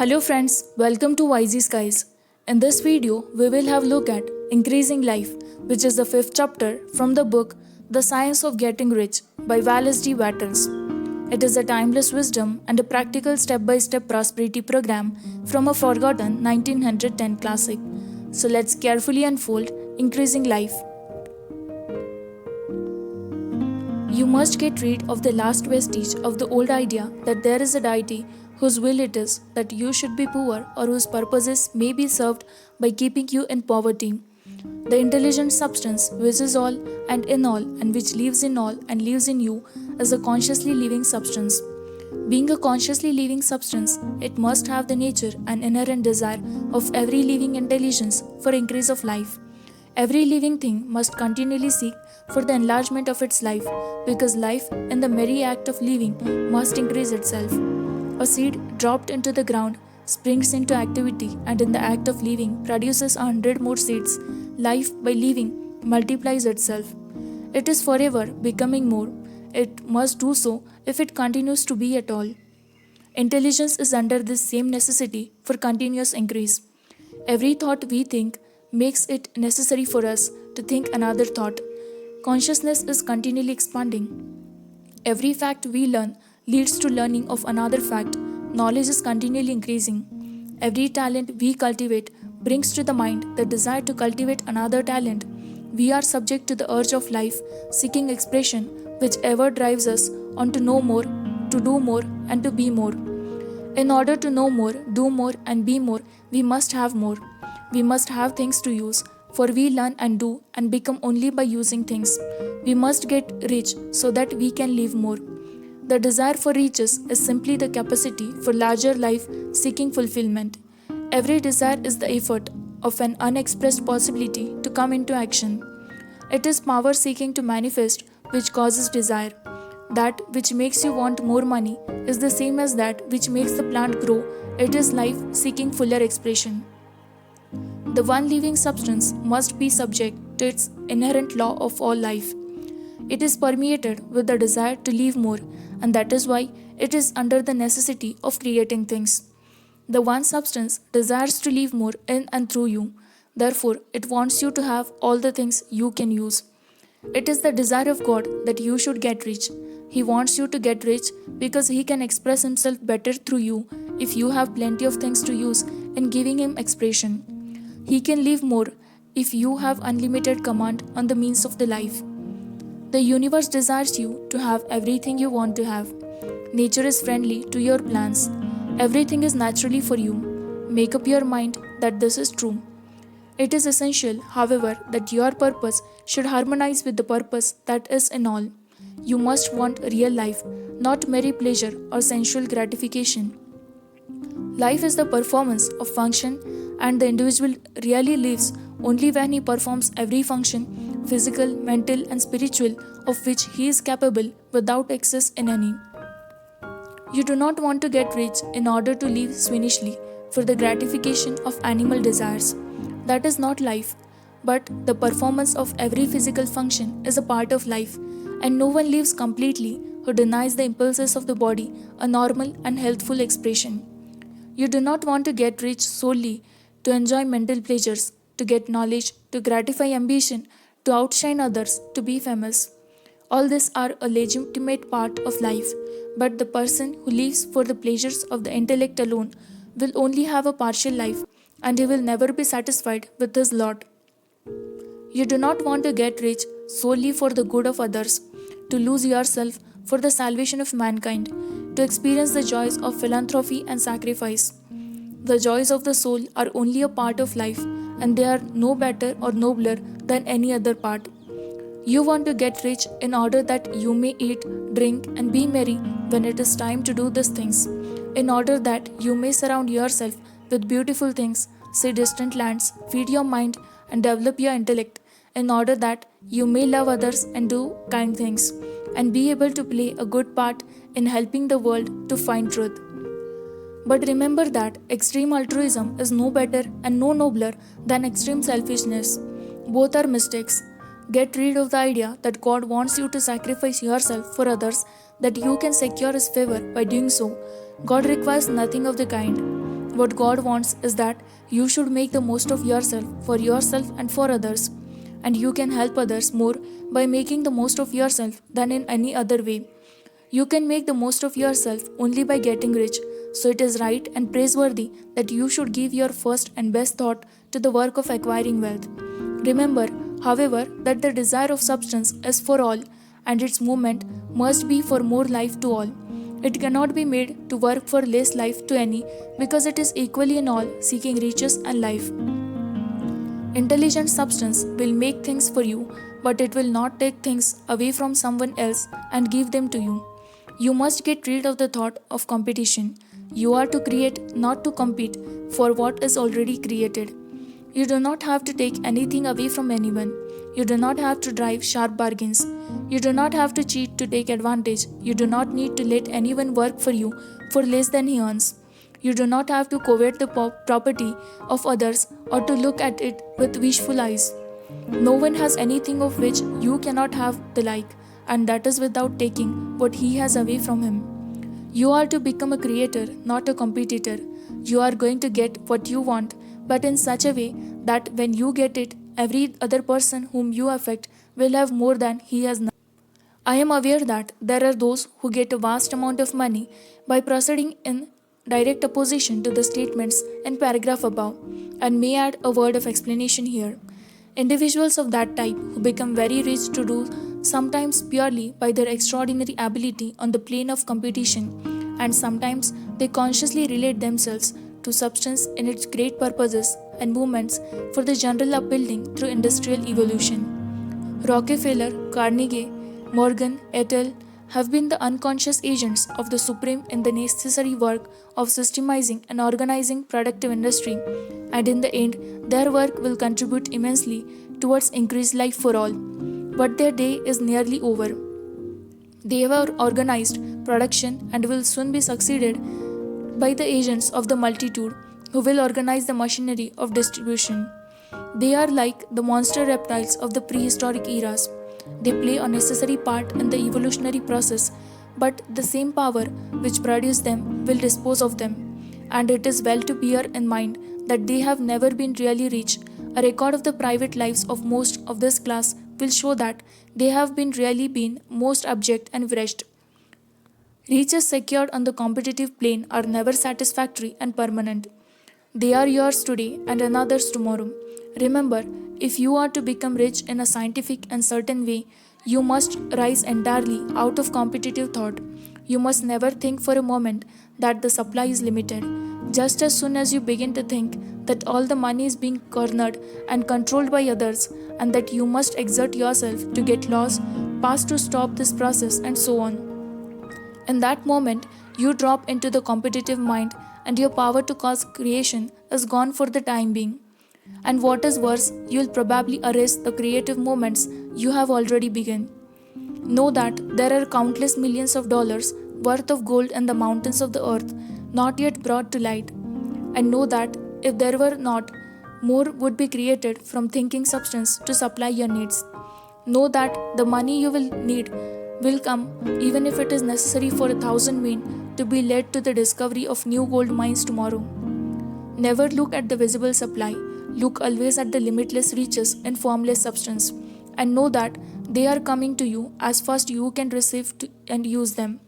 Hello friends, welcome to YZ Skies. In this video, we will have a look at Increasing Life, which is the fifth chapter from the book The Science of Getting Rich by Wallace D. Wattles. It is a timeless wisdom and a practical step-by-step prosperity program from a forgotten 1910 classic. So let's carefully unfold Increasing Life. You must get rid of the last vestige of the old idea that there is a deity whose will it is that you should be poor or whose purposes may be served by keeping you in poverty. The intelligent substance which is all and in all and which lives in all and lives in you is a consciously living substance. Being a consciously living substance, it must have the nature and inherent desire of every living intelligence for increase of life. Every living thing must continually seek for the enlargement of its life, because life, in the merry act of living, must increase itself. A seed dropped into the ground springs into activity and in the act of living produces 100 more seeds. Life, by living, multiplies itself. It is forever becoming more. It must do so if it continues to be at all. Intelligence is under this same necessity for continuous increase. Every thought we think makes it necessary for us to think another thought. Consciousness is continually expanding. Every fact we learn leads to learning of another fact. Knowledge is continually increasing. Every talent we cultivate brings to the mind the desire to cultivate another talent. We are subject to the urge of life, seeking expression, which ever drives us on to know more, to do more, and to be more. In order to know more, do more, and be more, we must have more. We must have things to use, for we learn and do and become only by using things. We must get rich so that we can live more. The desire for riches is simply the capacity for larger life seeking fulfillment. Every desire is the effort of an unexpressed possibility to come into action. It is power seeking to manifest which causes desire. That which makes you want more money is the same as that which makes the plant grow. It is life seeking fuller expression. The one living substance must be subject to its inherent law of all life. It is permeated with the desire to live more, and that is why it is under the necessity of creating things. The one substance desires to live more in and through you. Therefore, it wants you to have all the things you can use. It is the desire of God that you should get rich. He wants you to get rich because He can express Himself better through you if you have plenty of things to use in giving Him expression. He can live more if you have unlimited command on the means of the life. The universe desires you to have everything you want to have. Nature is friendly to your plans. Everything is naturally for you. Make up your mind that this is true. It is essential, however, that your purpose should harmonize with the purpose that is in all. You must want real life, not merry pleasure or sensual gratification. Life is the performance of function, and the individual really lives only when he performs every function, physical, mental, and spiritual, of which he is capable without excess in any. You do not want to get rich in order to live swinishly for the gratification of animal desires. That is not life, but the performance of every physical function is a part of life, and no one lives completely who denies the impulses of the body a normal and healthful expression. You do not want to get rich solely to enjoy mental pleasures, to get knowledge, to gratify ambition, to outshine others, to be famous. All these are a legitimate part of life, but the person who lives for the pleasures of the intellect alone will only have a partial life, and he will never be satisfied with his lot. You do not want to get rich solely for the good of others, to lose yourself for the salvation of mankind, to experience the joys of philanthropy and sacrifice. The joys of the soul are only a part of life, and they are no better or nobler than any other part. You want to get rich in order that you may eat, drink, and be merry when it is time to do these things, in order that you may surround yourself with beautiful things, see distant lands, feed your mind, and develop your intellect, in order that you may love others and do kind things, and be able to play a good part in helping the world to find truth. But remember that extreme altruism is no better and no nobler than extreme selfishness. Both are mistakes. Get rid of the idea that God wants you to sacrifice yourself for others, that you can secure His favor by doing so. God requires nothing of the kind. What God wants is that you should make the most of yourself for yourself and for others. And you can help others more by making the most of yourself than in any other way. You can make the most of yourself only by getting rich, so it is right and praiseworthy that you should give your first and best thought to the work of acquiring wealth. Remember, however, that the desire of substance is for all, and its movement must be for more life to all. It cannot be made to work for less life to any, because it is equally in all seeking riches and life. Intelligent substance will make things for you, but it will not take things away from someone else and give them to you. You must get rid of the thought of competition. You are to create, not to compete, for what is already created. You do not have to take anything away from anyone. You do not have to drive sharp bargains. You do not have to cheat to take advantage. You do not need to let anyone work for you for less than he earns. You do not have to covet the property of others or to look at it with wishful eyes. No one has anything of which you cannot have the like, and that is without taking what he has away from him. You are to become a creator, not a competitor. You are going to get what you want, but in such a way that when you get it, every other person whom you affect will have more than he has now. I am aware that there are those who get a vast amount of money by proceeding in direct opposition to the statements in paragraph above, and may add a word of explanation here. Individuals of that type who become very rich to do sometimes purely by their extraordinary ability on the plane of competition, and sometimes they consciously relate themselves to substance in its great purposes and movements for the general upbuilding through industrial evolution. Rockefeller, Carnegie, Morgan, et al. Have been the unconscious agents of the Supreme in the necessary work of systemizing and organizing productive industry, and in the end, their work will contribute immensely towards increased life for all. But their day is nearly over. They have organized production and will soon be succeeded by the agents of the multitude who will organize the machinery of distribution. They are like the monster reptiles of the prehistoric eras. They play a necessary part in the evolutionary process, but the same power which produced them will dispose of them. And it is well to bear in mind that they have never been really rich. A record of the private lives of most of this class will show that they have been most abject and wretched. Riches secured on the competitive plane are never satisfactory and permanent. They are yours today and another's tomorrow. Remember, if you are to become rich in a scientific and certain way, you must rise entirely out of competitive thought. You must never think for a moment that the supply is limited. Just as soon as you begin to think that all the money is being cornered and controlled by others, and that you must exert yourself to get laws passed to stop this process, and so on. In that moment, you drop into the competitive mind, and your power to cause creation is gone for the time being. And what is worse, you will probably arrest the creative movements you have already begun. Know that there are countless millions of dollars worth of gold in the mountains of the earth not yet brought to light. And know that if there were not, more would be created from thinking substance to supply your needs. Know that the money you will need will come even if it is necessary for 1,000 men to be led to the discovery of new gold mines tomorrow. Never look at the visible supply, look always at the limitless reaches in formless substance, and know that they are coming to you as fast you can receive and use them.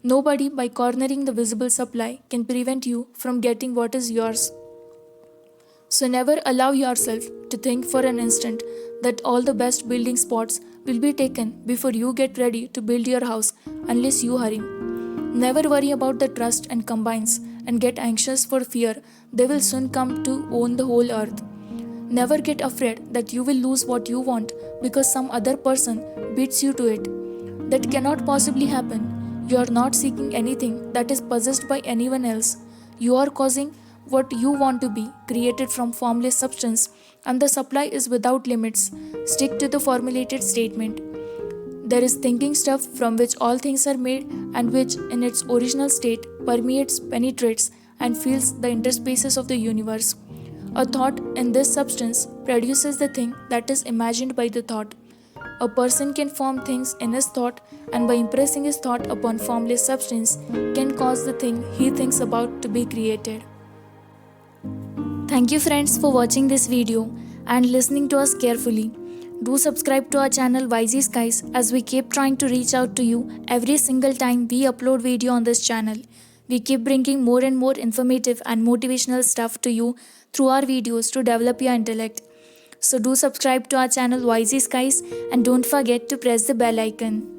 Nobody, by cornering the visible supply, can prevent you from getting what is yours. So never allow yourself to think for an instant that all the best building spots will be taken before you get ready to build your house unless you hurry. Never worry about the trust and combines and get anxious for fear they will soon come to own the whole earth. Never get afraid that you will lose what you want because some other person beats you to it. That cannot possibly happen. You are not seeking anything that is possessed by anyone else. You are causing what you want to be created from formless substance, and the supply is without limits. Stick to the formulated statement. There is thinking stuff from which all things are made, and which in its original state permeates, penetrates, and fills the interspaces of the universe. A thought in this substance produces the thing that is imagined by the thought. A person can form things in his thought, and by impressing his thought upon formless substance, can cause the thing he thinks about to be created. Thank you friends for watching this video and listening to us carefully. Do subscribe to our channel Wisey Skies as we keep trying to reach out to you every single time we upload video on this channel. We keep bringing more and more informative and motivational stuff to you through our videos to develop your intellect. So do subscribe to our channel Wisey Skies and don't forget to press the bell icon.